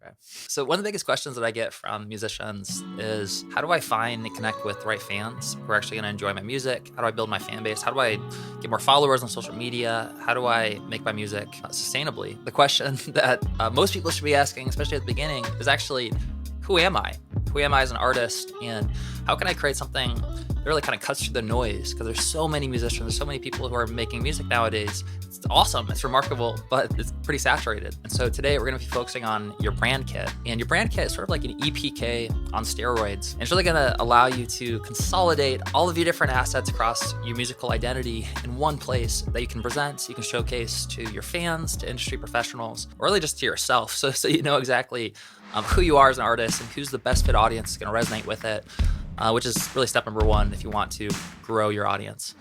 Okay. So one of the biggest questions that I get from musicians is, how do I find and connect with the right fans who are actually going to enjoy my music? How do I build my fan base? How do I get more followers on social media? How do I make my music sustainably? The question that most people should be asking, especially at the beginning, is actually, who am I? Who am I as an artist? And how can I create something that really kind of cuts through the noise? Because there's so many musicians, there's so many people who are making music nowadays. It's awesome, it's remarkable, but it's pretty saturated. And so today we're going to be focusing on your brand kit. And your brand kit is sort of like an EPK on steroids. And it's really going to allow you to consolidate all of your different assets across your musical identity in one place that you can present, you can showcase to your fans, to industry professionals, or really just to yourself. So you know exactly who you are as an artist and who's the best fit audience that's going to resonate with it, which is really step number one if you want to grow your audience.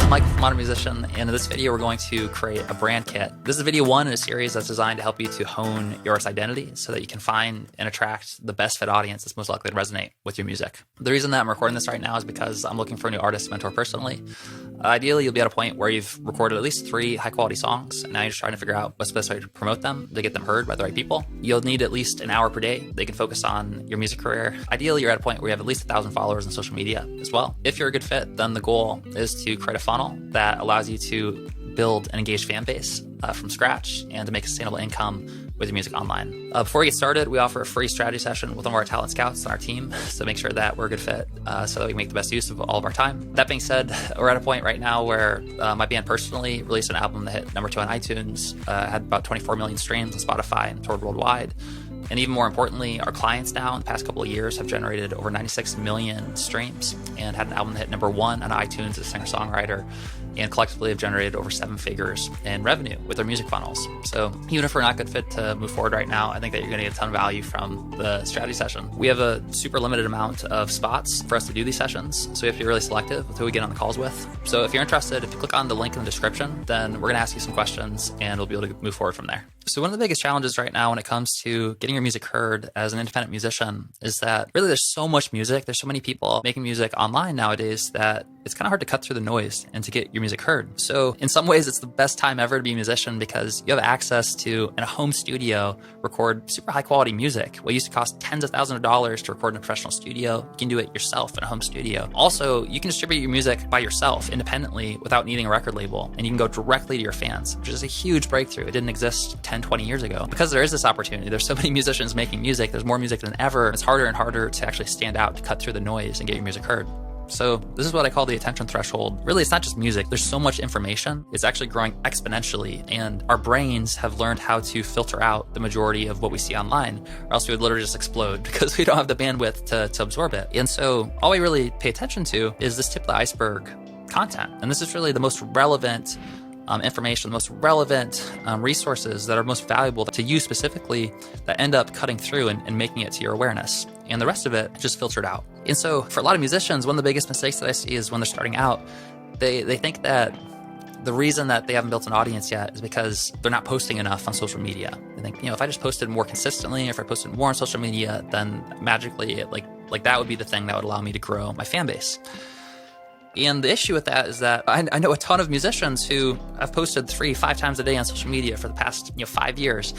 Mike from Modern Musician, and in this video we're going to create a brand kit. This is video one in a series that's designed to help you to hone your artist identity so that you can find and attract the best fit audience that's most likely to resonate with your music. The reason that I'm recording this right now is because I'm looking for a new artist to mentor personally. Ideally, you'll be at a point where you've recorded at least 3 high-quality songs, and now you're just trying to figure out what's the best way to promote them, to get them heard by the right people. You'll need at least an hour per day that you can focus on your music career. Ideally, you're at a point where you have at least 1,000 followers on social media as well. If you're a good fit, then the goal is to create a funnel that allows you to build an engaged fan base from scratch and to make a sustainable income with your music online. Before we get started, we offer a free strategy session with one of our talent scouts on our team, so make sure that we're a good fit so that we can make the best use of all of our time. That being said, we're at a point right now where my band personally released an album that hit number 2 on iTunes, had about 24 million streams on Spotify and toured worldwide. And even more importantly, our clients now in the past couple of years have generated over 96 million streams and had an album that hit number 1 on iTunes as a singer-songwriter, and collectively have generated over 7 figures in revenue with their music funnels. So even if we're not good fit to move forward right now, I think that you're going to get a ton of value from the strategy session. We have a super limited amount of spots for us to do these sessions, so we have to be really selective with who we get on the calls with. So if you're interested, if you click on the link in the description, then we're going to ask you some questions and we'll be able to move forward from there. So one of the biggest challenges right now when it comes to getting your music heard as an independent musician is that really there's so much music, there's so many people making music online nowadays that it's kind of hard to cut through the noise and to get your music heard. So in some ways, it's the best time ever to be a musician because you have access to, in a home studio, record super high quality music. What used to cost tens of thousands of dollars to record in a professional studio, you can do it yourself in a home studio. Also, you can distribute your music by yourself independently without needing a record label, and you can go directly to your fans, which is a huge breakthrough. It didn't exist 10, 20 years ago. Because there is this opportunity, there's so many musicians making music, there's more music than ever, it's harder and harder to actually stand out, to cut through the noise and get your music heard. So this is what I call the attention threshold. Really, it's not just music. There's so much information. It's actually growing exponentially. And our brains have learned how to filter out the majority of what we see online, or else we would literally just explode because we don't have the bandwidth to absorb it. And so all we really pay attention to is this tip of the iceberg content. And this is really the most relevant information, the most relevant resources that are most valuable to you specifically that end up cutting through and making it to your awareness. And the rest of it just filtered out. And so for a lot of musicians, one of the biggest mistakes that I see is when they're starting out, they think that the reason that they haven't built an audience yet is because they're not posting enough on social media. They think, if I just posted more consistently, if I posted more on social media, then magically like that would be the thing that would allow me to grow my fan base. And the issue with that is that I know a ton of musicians who have posted 3-5 times a day on social media for the past 5 years,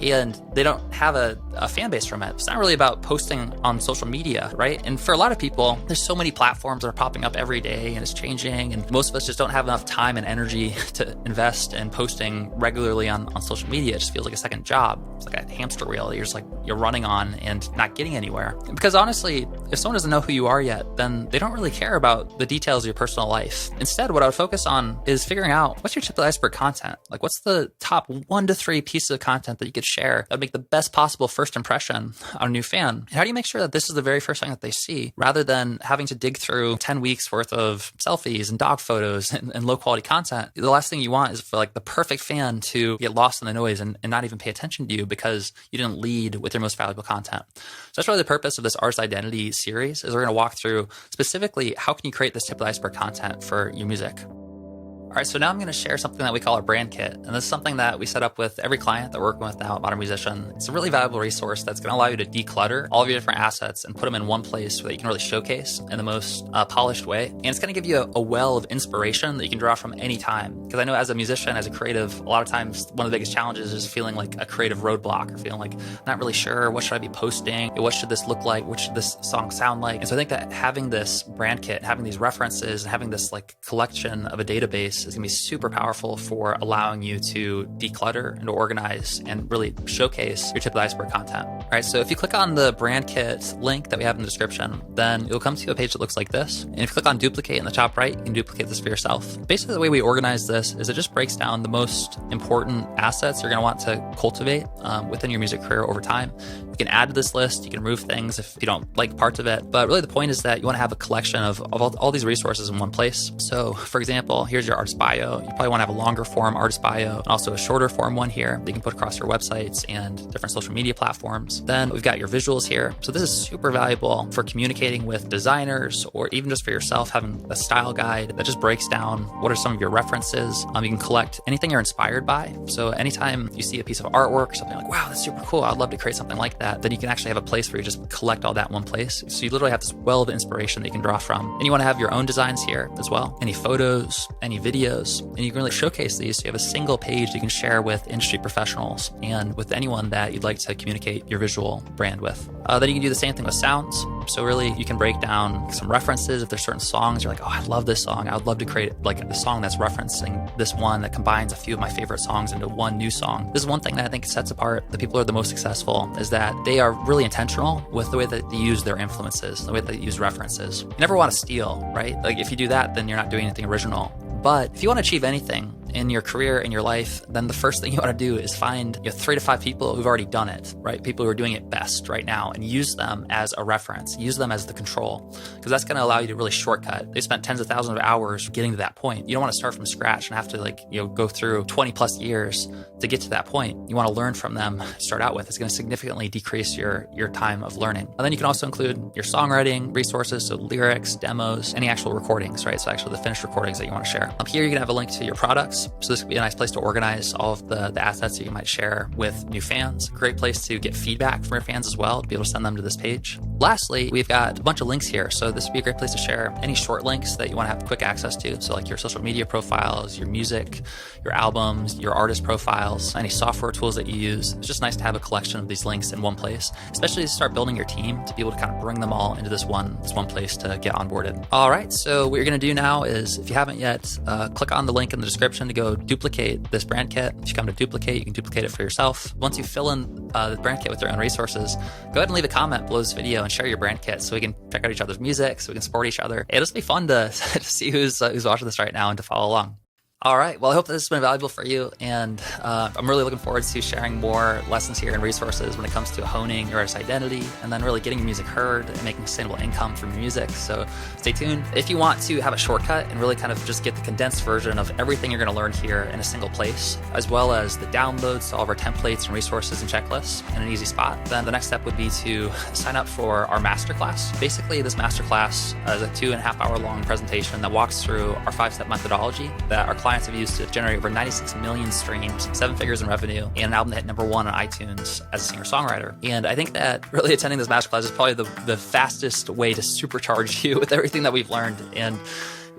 and they don't have a fan base from it. It's not really about posting on social media, right? And for a lot of people, there's so many platforms that are popping up every day and it's changing, and most of us just don't have enough time and energy to invest in posting regularly on social media. It just feels like a second job. It's like a hamster wheel you're running on and not getting anywhere. Because honestly, if someone doesn't know who you are yet, then they don't really care about the details of your personal life. Instead, what I would focus on is figuring out what's your tip of the iceberg content. Like, what's the top 1 to 3 pieces of content that you could share that would make the best possible first impression on a new fan? And how do you make sure that this is the very first thing that they see, rather than having to dig through 10 weeks worth of selfies and dog photos and low quality content? The last thing you want is for the perfect fan to get lost in the noise and not even pay attention to you because you didn't lead with your most valuable content. So that's really the purpose of this artist identity series, is we're going to walk through specifically how can you create this tip of the iceberg content for your music. All right, so now I'm going to share something that we call our brand kit. And this is something that we set up with every client that we're working with now at Modern Musician. It's a really valuable resource that's going to allow you to declutter all of your different assets and put them in one place so that you can really showcase in the most polished way. And it's going to give you a well of inspiration that you can draw from any time. Because I know as a musician, as a creative, a lot of times one of the biggest challenges is feeling like a creative roadblock, or feeling like I'm not really sure, what should I be posting? What should this look like? What should this song sound like? And so I think that having this brand kit, having these references, and having this like collection of a database is gonna be super powerful for allowing you to declutter and to organize and really showcase your tip of the iceberg content. All right, so if you click on the brand kit link that we have in the description, then you'll come to a page that looks like this. And if you click on duplicate in the top right, you can duplicate this for yourself. Basically, the way we organize this is it just breaks down the most important assets you're gonna want to cultivate within your music career over time. You can add to this list, you can remove things if you don't like parts of it, but really the point is that you wanna have a collection of all these resources in one place. So for example, here's your artist bio. You probably wanna have a longer form artist bio and also a shorter form one here that you can put across your websites and different social media platforms. Then we've got your visuals here. So this is super valuable for communicating with designers or even just for yourself, having a style guide that just breaks down what are some of your references. You can collect anything you're inspired by. So anytime you see a piece of artwork, something like, wow, that's super cool, I'd love to create something like that, then you can actually have a place where you just collect all that in one place. So you literally have this well of inspiration that you can draw from. And you want to have your own designs here as well. Any photos, any videos, and you can really showcase these. So you have a single page you can share with industry professionals and with anyone that you'd like to communicate your visual brand with. Then you can do the same thing with sounds. So really you can break down some references. If there's certain songs, you're like, oh, I love this song. I would love to create like a song that's referencing this one that combines a few of my favorite songs into one new song. This is one thing that I think sets apart the people who are the most successful, is that they are really intentional with the way that they use their influences, the way that they use references. You never want to steal, right? Like if you do that, then you're not doing anything original. But if you want to achieve anything in your career, in your life, then the first thing you want to do is find 3 to 5 people who've already done it, right? People who are doing it best right now, and use them as a reference, use them as the control, because that's going to allow you to really shortcut. They spent tens of thousands of hours getting to that point. You don't want to start from scratch and have to go through 20 plus years to get to that point. You want to learn from them, start out with. It's going to significantly decrease your time of learning. And then you can also include your songwriting resources, so lyrics, demos, any actual recordings, right? So actually the finished recordings that you want to share. Up here, you can have a link to your products. So this could be a nice place to organize all of the assets that you might share with new fans. Great place to get feedback from your fans as well, to be able to send them to this page. Lastly, we've got a bunch of links here. So this would be a great place to share any short links that you want to have quick access to. So like your social media profiles, your music, your albums, your artist profiles, any software tools that you use. It's just nice to have a collection of these links in one place, especially to start building your team, to be able to kind of bring them all into this one place to get onboarded. All right, so what you're going to do now is, if you haven't yet, click on the link in the description to go duplicate this brand kit. If you come to duplicate, you can duplicate it for yourself. Once you fill in the brand kit with your own resources, go ahead and leave a comment below this video and share your brand kit so we can check out each other's music, so we can support each other. It'll just be fun to see who's watching this right now and to follow along. All right, well, I hope this has been valuable for you, and I'm really looking forward to sharing more lessons here and resources when it comes to honing your artist identity and then really getting your music heard and making sustainable income from your music. So stay tuned. If you want to have a shortcut and really kind of just get the condensed version of everything you're going to learn here in a single place, as well as the downloads to all of our templates and resources and checklists in an easy spot, then the next step would be to sign up for our masterclass. Basically, this masterclass is a 2.5 hour long presentation that walks through our 5-step methodology that our clients have used to generate over 96 million streams, 7 figures in revenue, and an album that hit #1 on iTunes as a singer-songwriter. And I think that really attending this masterclass is probably the fastest way to supercharge you with everything that we've learned. And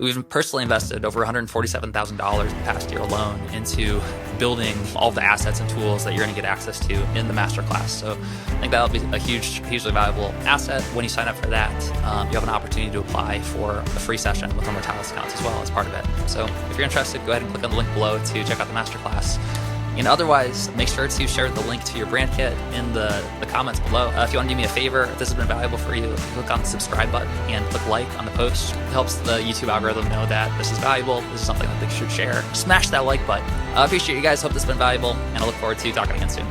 we've personally invested over $147,000 the past year alone into building all the assets and tools that you're going to get access to in the masterclass. So I think that'll be a hugely valuable asset. When you sign up for that, you have an opportunity to apply for a free session with one of our talent accounts as well as part of it. So if you're interested, go ahead and click on the link below to check out the masterclass. And otherwise, make sure to share the link to your brand kit in the comments below. If you want to do me a favor, if this has been valuable for you, click on the subscribe button and click like on the post. It helps the YouTube algorithm know that this is valuable, this is something that they should share. Smash that like button. I appreciate you guys, hope this has been valuable, and I look forward to talking again soon.